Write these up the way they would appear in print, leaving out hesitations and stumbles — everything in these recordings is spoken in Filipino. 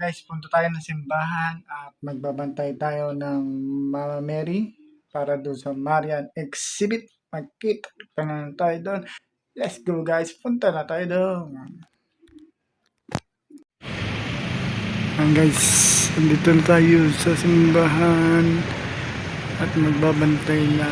guys, punta tayo ng simbahan at magbabantay tayo ng Mama Mary para doon sa Marian exhibit. Magkita na tayo doon. Let's go guys, punta na tayo doon. Ayan guys, andito na tayo sa simbahan at magbabantay na.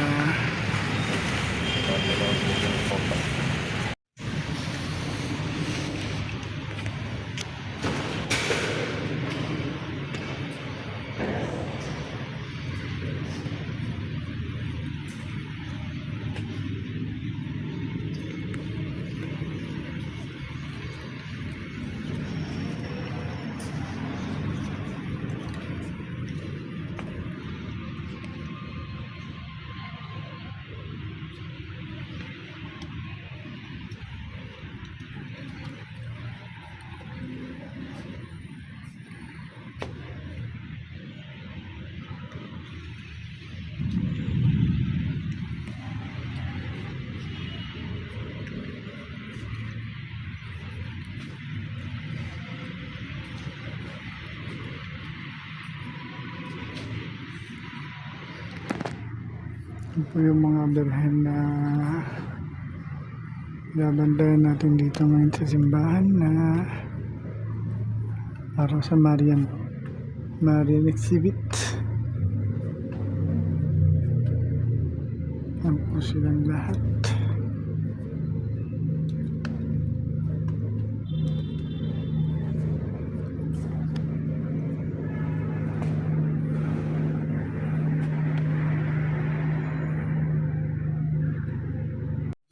Ito po yung mga birhen na babantayan natin dito ngayon sa simbahan na para sa Marian exhibit. Yan po silang lahat.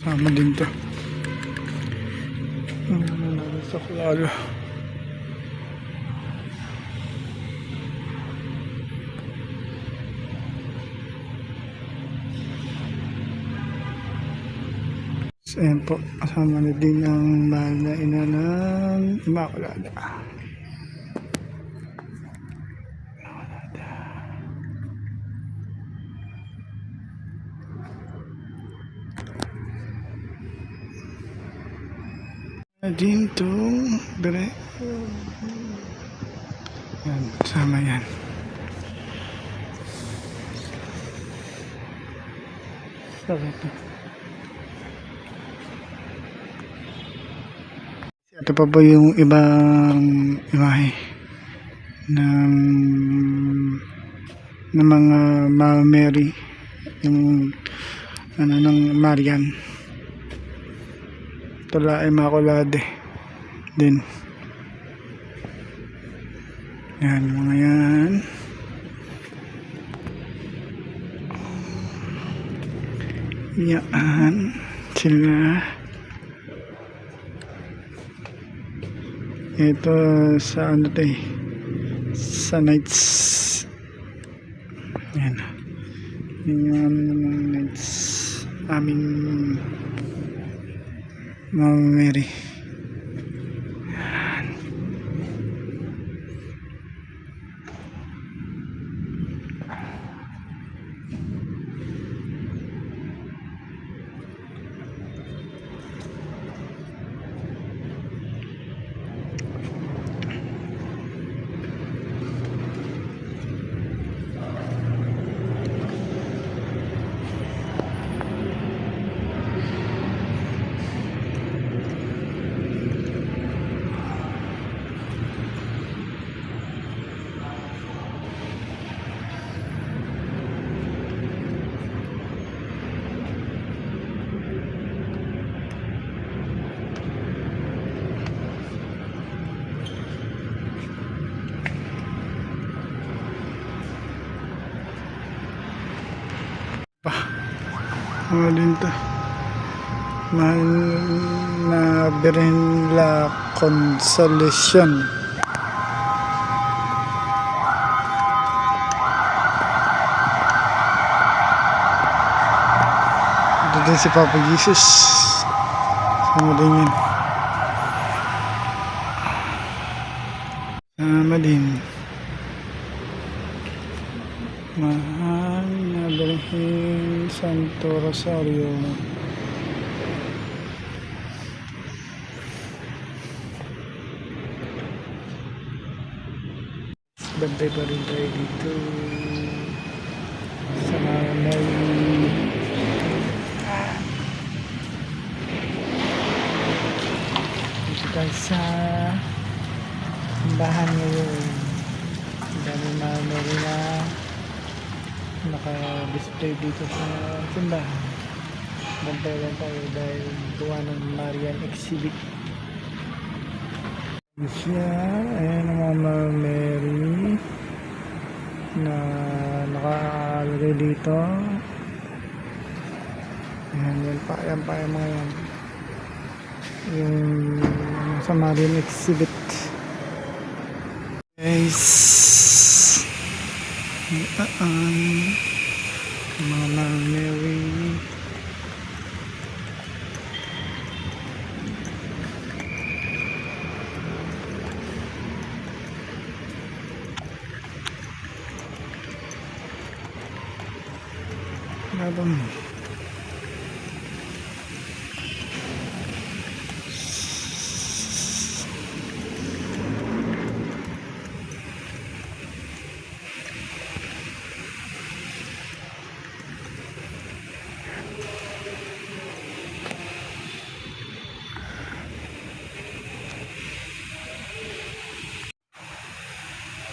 Sama din to. Sa klaro. So, ayan po. Kasama na din ang mahal na ina ng Immaculada. Din tong bere. Yan, sama yan. Sarap. Ito pa po yung ibang imahe ng mga Mama Mary, yung ng Marian. Tala Immaculada din. Yan, mga yan. Yan sila. Ito sa ano tayo, sa nights. Yan. Yan yung nights aming Mama Mary. Mahalin to. Mahal na Birhen la Consolacion. Ito din si Papa Jesus. Sama din yan. Sama din. Mahal na Birhen Santo Rosario. nagbabantay pa rin tayo dito sa mga Mary. Dito tayo sa simbahan ngayon. Ang daming mga Mary na naka-display dito sa simbahan. Bantay lang tayo dahil gawa ng Marian exhibit. Siya, ayan ang mga Mary na nakalagay dito. Ayan, yan pa yung mga yan. Yung sa Marian exhibit. Guys, mga Mary. Labang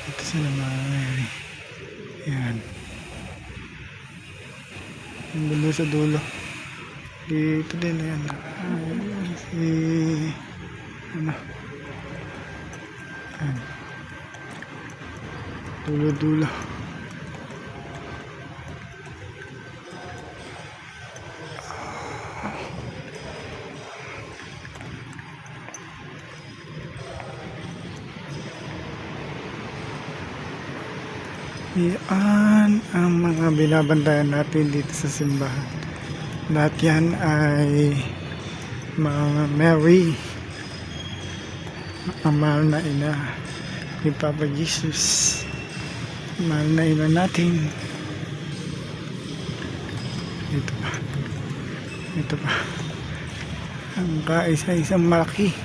ito sila mga Mary. Yan. Ang dulo sa dulo. Dito din yan. Si ano? Yan. Dulo-dulo. Yan ang mga binabantayan natin dito sa simbahan. Lahat yan ay mga Mary, ang mahal na ina ni Papa Jesus, mahal na ina natin. Ito pa ang kaisa-isang malaki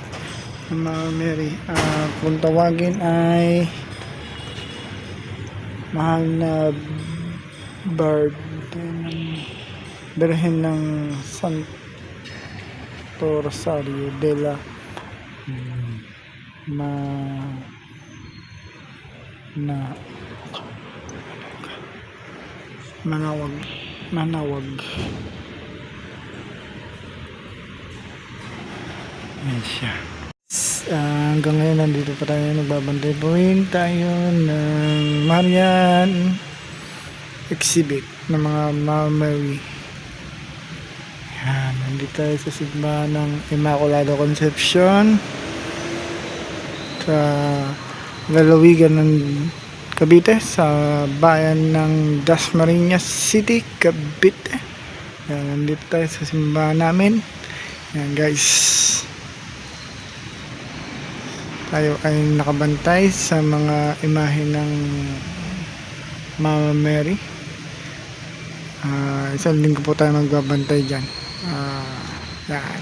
ng mga Mary. Kung tawagin ay mahal na birthday ng Birhen ng Santo Rosario de la Manawag. Yan siya. Hanggang ngayon nandito pa tayo, nagbabantay po rin tayo ng Marian exhibit ng mga Mary. Yan, nandito tayo sa simbahan ng Immaculado Conception sa Lalawigan ng Cavite, sa bayan ng Dasmariñas City, Cavite. Yan, nandito tayo sa simbahan namin. Yan guys, tayo ay nakabantay sa mga imahe ng Mama Mary. Isang linggo po tayo magbabantay dyan. Yan.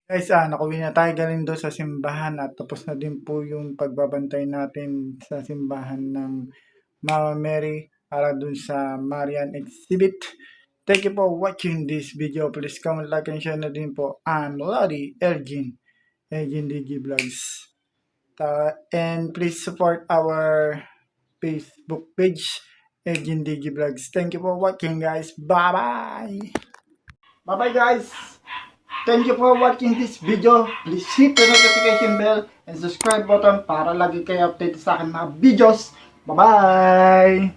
Guys, nakauwi na tayo galing doon sa simbahan at tapos na din po yung pagbabantay natin sa simbahan ng Mama Mary para doon sa Marian exhibit. Thank you for watching this video. Please comment, like, and share na din po. I'm Lodi Ergin, Ergin DG Vlogs. And please support our Facebook page, Ergin DG Vlogs. Thank you for watching, guys. Bye-bye! Bye-bye, guys! Thank you for watching this video. Please hit the notification bell and subscribe button para lagi kayo update sa akin mga videos. Bye-bye!